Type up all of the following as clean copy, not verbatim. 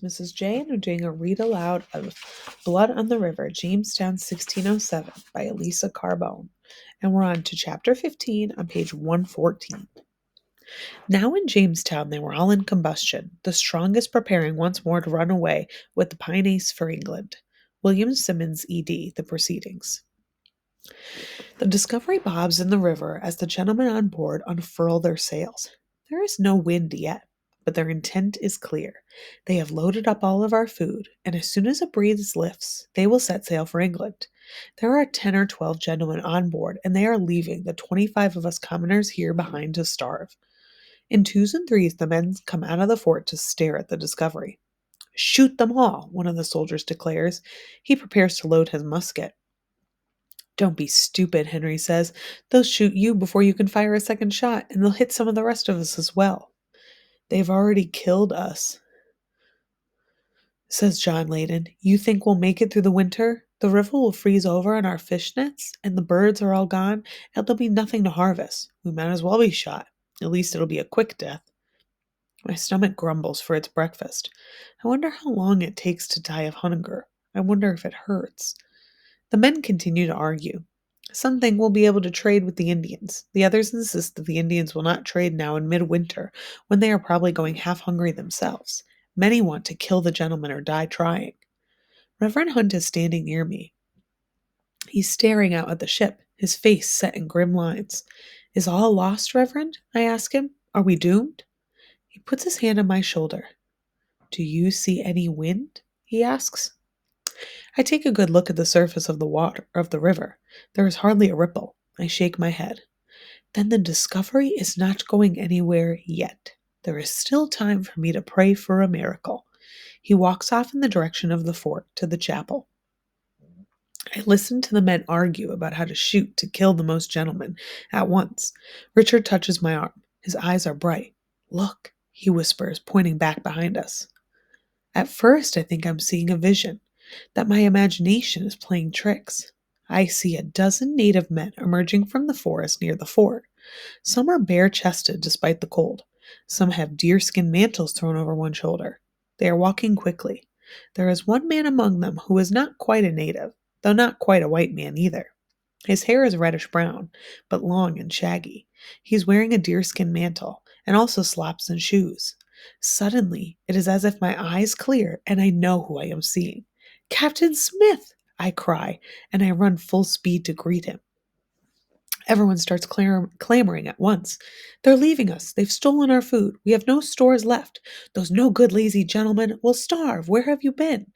Mrs. J. and are doing a read aloud of Blood on the River, Jamestown, 1607 by Elisa Carbone. And we're on to chapter 15 on page 114. Now in Jamestown they were all in combustion, the strongest preparing once more to run away with the Pine-Ace for England. William Simmons, E.D., The Proceedings. The Discovery bobs in the river as the gentlemen on board unfurl their sails. There is no wind yet, but their intent is clear. They have loaded up all of our food, and as soon as a breeze lifts, they will set sail for England. There are 10 or 12 gentlemen on board, and they are leaving the 25 of us commoners here behind to starve. In twos and threes, the men come out of the fort to stare at the Discovery. Shoot them all, one of the soldiers declares. He prepares to load his musket. Don't be stupid, Henry says. They'll shoot you before you can fire a second shot, and they'll hit some of the rest of us as well. They've already killed us, says John Layden. You think we'll make it through the winter? The river will freeze over on our fish nets, and the birds are all gone, and there'll be nothing to harvest. We might as well be shot. At least it'll be a quick death. My stomach grumbles for its breakfast. I wonder how long it takes to die of hunger. I wonder if it hurts. The men continue to argue. Some think we'll be able to trade with the Indians. The others insist that the Indians will not trade now in midwinter, when they are probably going half hungry themselves. Many want to kill the gentleman or die trying. Reverend Hunt is standing near me. He's staring out at the ship, his face set in grim lines. Is all lost, Reverend? I ask him. Are we doomed? He puts his hand on my shoulder. Do you see any wind? He asks. I take a good look at the surface of the river. There is hardly a ripple. I shake my head. Then the Discovery is not going anywhere yet. There is still time for me to pray for a miracle. He walks off in the direction of the fort to the chapel. I listen to the men argue about how to shoot to kill the most gentlemen at once. Richard touches my arm. His eyes are bright. Look, he whispers, pointing back behind us. At first, I think I'm seeing a vision, that my imagination is playing tricks. I see a dozen native men emerging from the forest near the fort. Some are bare-chested despite the cold. Some have deerskin mantles thrown over one shoulder. They are walking quickly. There is one man among them who is not quite a native, though not quite a white man either. His hair is reddish-brown, but long and shaggy. He's wearing a deerskin mantle, and also slops and shoes. Suddenly, it is as if my eyes clear, and I know who I am seeing. Captain Smith! I cry, and I run full speed to greet him. Everyone starts clamoring at once. They're leaving us. They've stolen our food. We have no stores left. Those no good lazy gentlemen will starve. Where have you been?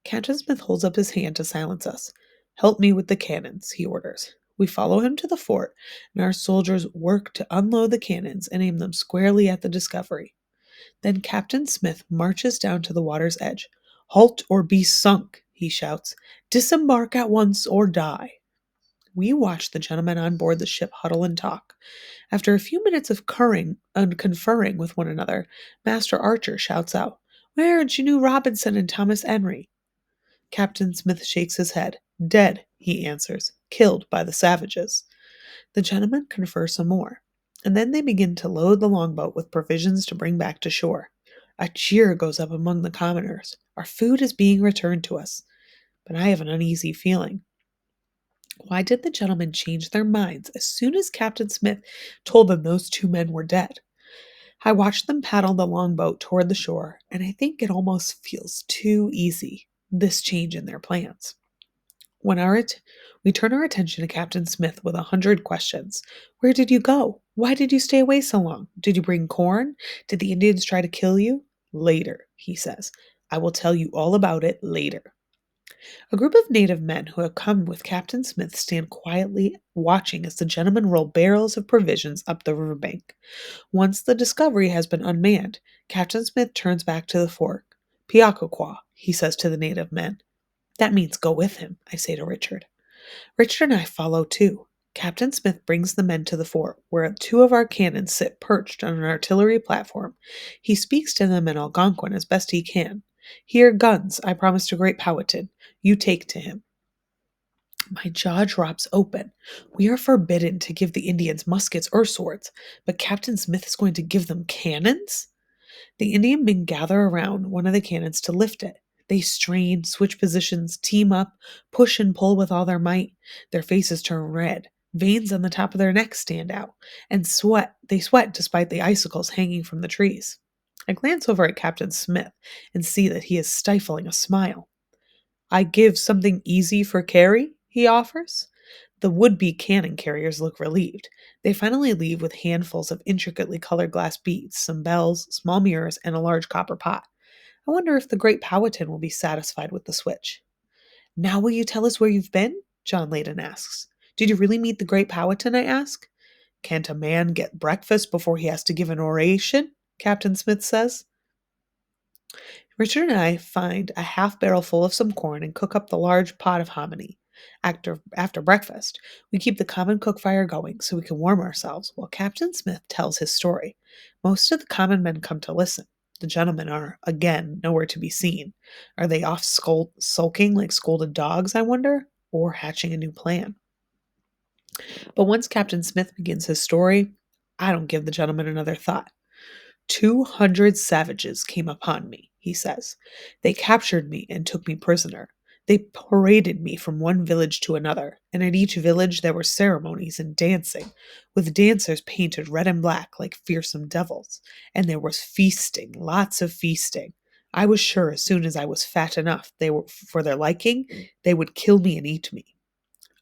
Captain Smith holds up his hand to silence us. Help me with the cannons, he orders. We follow him to the fort, and our soldiers work to unload the cannons and aim them squarely at the Discovery. Then Captain Smith marches down to the water's edge. Halt or be sunk, he shouts. Disembark at once or die. We watch the gentlemen on board the ship huddle and talk. After a few minutes of conferring with one another, Master Archer shouts out, Where are Janoo Robinson and Thomas Henry? Captain Smith shakes his head. Dead, he answers, killed by the savages. The gentlemen confer some more, and then they begin to load the longboat with provisions to bring back to shore. A cheer goes up among the commoners. Our food is being returned to us. But I have an uneasy feeling. Why did the gentlemen change their minds as soon as Captain Smith told them those two men were dead? I watch them paddle the longboat toward the shore, and I think it almost feels too easy, this change in their plans. We turn our attention to Captain Smith with 100 questions. Where did you go? Why did you stay away so long? Did you bring corn? Did the Indians try to kill you? Later, he says. I will tell you all about it later. A group of native men who have come with Captain Smith stand quietly watching as the gentlemen roll barrels of provisions up the riverbank. Once the Discovery has been unmanned, Captain Smith turns back to the fort. Piakakwa, he says to the native men. That means go with him, I say to Richard. Richard and I follow too. Captain Smith brings the men to the fort, where two of our cannons sit perched on an artillery platform. He speaks to them in Algonquin as best he can. Here, guns, I promise to great Powhatan. You take to him. My jaw drops open. We are forbidden to give the Indians muskets or swords, but Captain Smith is going to give them cannons? The Indian men gather around one of the cannons to lift it. They strain, switch positions, team up, push and pull with all their might. Their faces turn red. Veins on the top of their necks stand out, and sweat. They sweat despite the icicles hanging from the trees. I glance over at Captain Smith and see that he is stifling a smile. I give something easy for carry, he offers. The would be cannon carriers look relieved. They finally leave with handfuls of intricately colored glass beads, some bells, small mirrors, and a large copper pot. I wonder if the great Powhatan will be satisfied with the switch. Now will you tell us where you've been? John Layden asks. Did you really meet the great Powhatan? I ask. Can't a man get breakfast before he has to give an oration? Captain Smith says. Richard and I find a half barrel full of some corn and cook up the large pot of hominy. After breakfast, we keep the common cook fire going so we can warm ourselves while Captain Smith tells his story. Most of the common men come to listen. The gentlemen are, again, nowhere to be seen. Are they off sulking like scolded dogs, I wonder? Or hatching a new plan? But once Captain Smith begins his story, I don't give the gentleman another thought. 200 savages came upon me, he says. They captured me and took me prisoner. They paraded me from one village to another, and at each village there were ceremonies and dancing, with dancers painted red and black like fearsome devils. And there was feasting, lots of feasting. I was sure as soon as I was fat enough they were for their liking, they would kill me and eat me.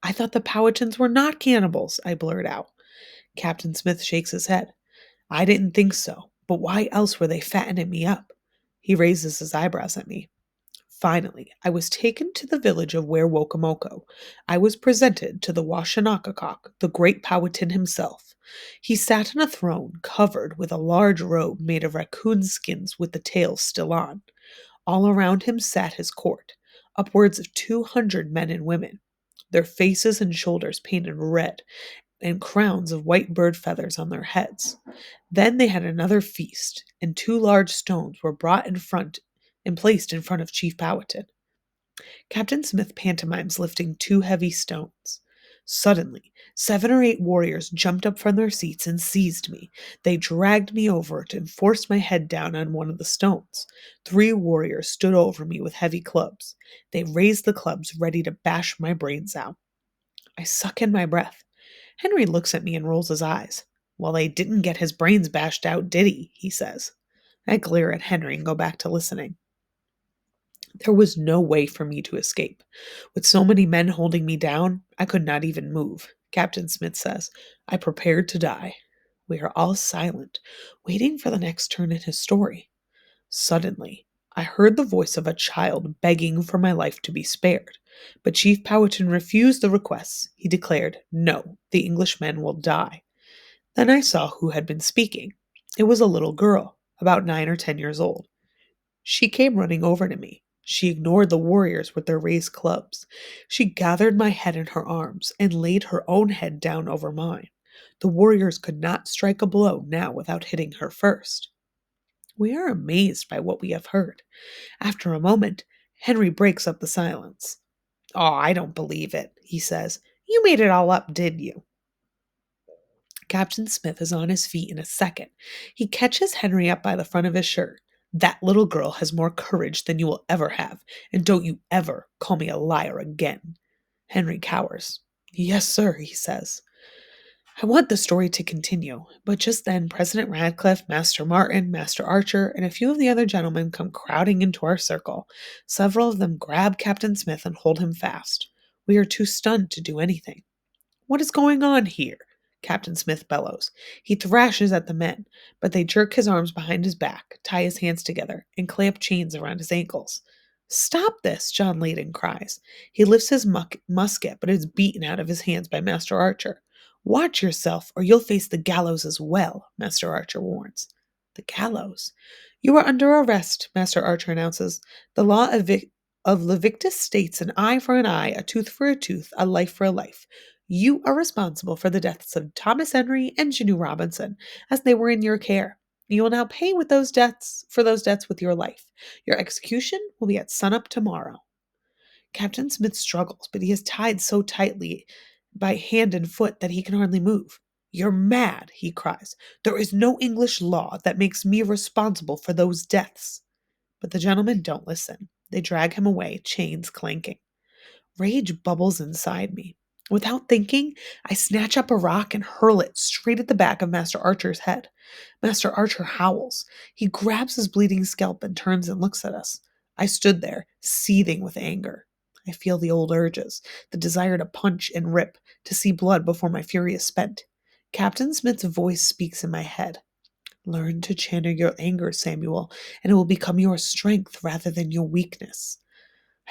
I thought the Powhatans were not cannibals, I blurt out. Captain Smith shakes his head. I didn't think so, but why else were they fattening me up? He raises his eyebrows at me. Finally, I was taken to the village of Werowocomoco. I was presented to the Washenakakok, the great Powhatan himself. He sat on a throne covered with a large robe made of raccoon skins with the tails still on. All around him sat his court, upwards of 200 men and women, their faces and shoulders painted red, and crowns of white bird feathers on their heads. Then they had another feast, and 2 large stones were brought in front and placed in front of Chief Powhatan. Captain Smith pantomimes lifting 2 heavy stones. Suddenly, 7 or 8 warriors jumped up from their seats and seized me. They dragged me over it and forced my head down on one of the stones. 3 warriors stood over me with heavy clubs. They raised the clubs ready to bash my brains out. I suck in my breath. Henry looks at me and rolls his eyes. Well, they didn't get his brains bashed out, did he says. I glare at Henry and go back to listening. There was no way for me to escape. With so many men holding me down, I could not even move. Captain Smith says, I prepared to die. We are all silent, waiting for the next turn in his story. Suddenly, I heard the voice of a child begging for my life to be spared. But Chief Powhatan refused the requests. He declared, no, the Englishmen will die. Then I saw who had been speaking. It was a little girl, about 9 or 10 years old. She came running over to me. She ignored the warriors with their raised clubs. She gathered my head in her arms and laid her own head down over mine. The warriors could not strike a blow now without hitting her first. We are amazed by what we have heard. After a moment, Henry breaks up the silence. Oh, I don't believe it, he says. You made it all up, did you? Captain Smith is on his feet in a second. He catches Henry up by the front of his shirt. That little girl has more courage than you will ever have, and don't you ever call me a liar again. Henry cowers. Yes, sir, he says. I want the story to continue, but just then President Radcliffe, Master Martin, Master Archer, and a few of the other gentlemen come crowding into our circle. Several of them grab Captain Smith and hold him fast. We are too stunned to do anything. What is going on here? Captain Smith bellows. He thrashes at the men, but they jerk his arms behind his back, tie his hands together, and clamp chains around his ankles. Stop this, John Layden cries. He lifts his musket, but is beaten out of his hands by Master Archer. Watch yourself, or you'll face the gallows as well, Master Archer warns. The gallows? You are under arrest, Master Archer announces. The law of Levictus states an eye for an eye, a tooth for a tooth, a life for a life. You are responsible for the deaths of Thomas Henry and Janoo Robinson, as they were in your care. You will now pay with those debts with your life. Your execution will be at sunup tomorrow. Captain Smith struggles, but he is tied so tightly by hand and foot that he can hardly move. "You're mad," he cries. "There is no English law that makes me responsible for those deaths." But the gentlemen don't listen. They drag him away, chains clanking. Rage bubbles inside me. Without thinking, I snatch up a rock and hurl it straight at the back of Master Archer's head. Master Archer howls. He grabs his bleeding scalp and turns and looks at us. I stood there, seething with anger. I feel the old urges, the desire to punch and rip, to see blood before my fury is spent. Captain Smith's voice speaks in my head. Learn to channel your anger, Samuel, and it will become your strength rather than your weakness.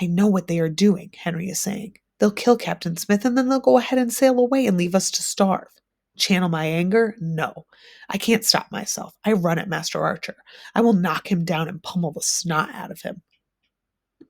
I know what they are doing, Henry is saying. They'll kill Captain Smith and then they'll go ahead and sail away and leave us to starve. Channel my anger? No. I can't stop myself. I run at Master Archer. I will knock him down and pummel the snot out of him.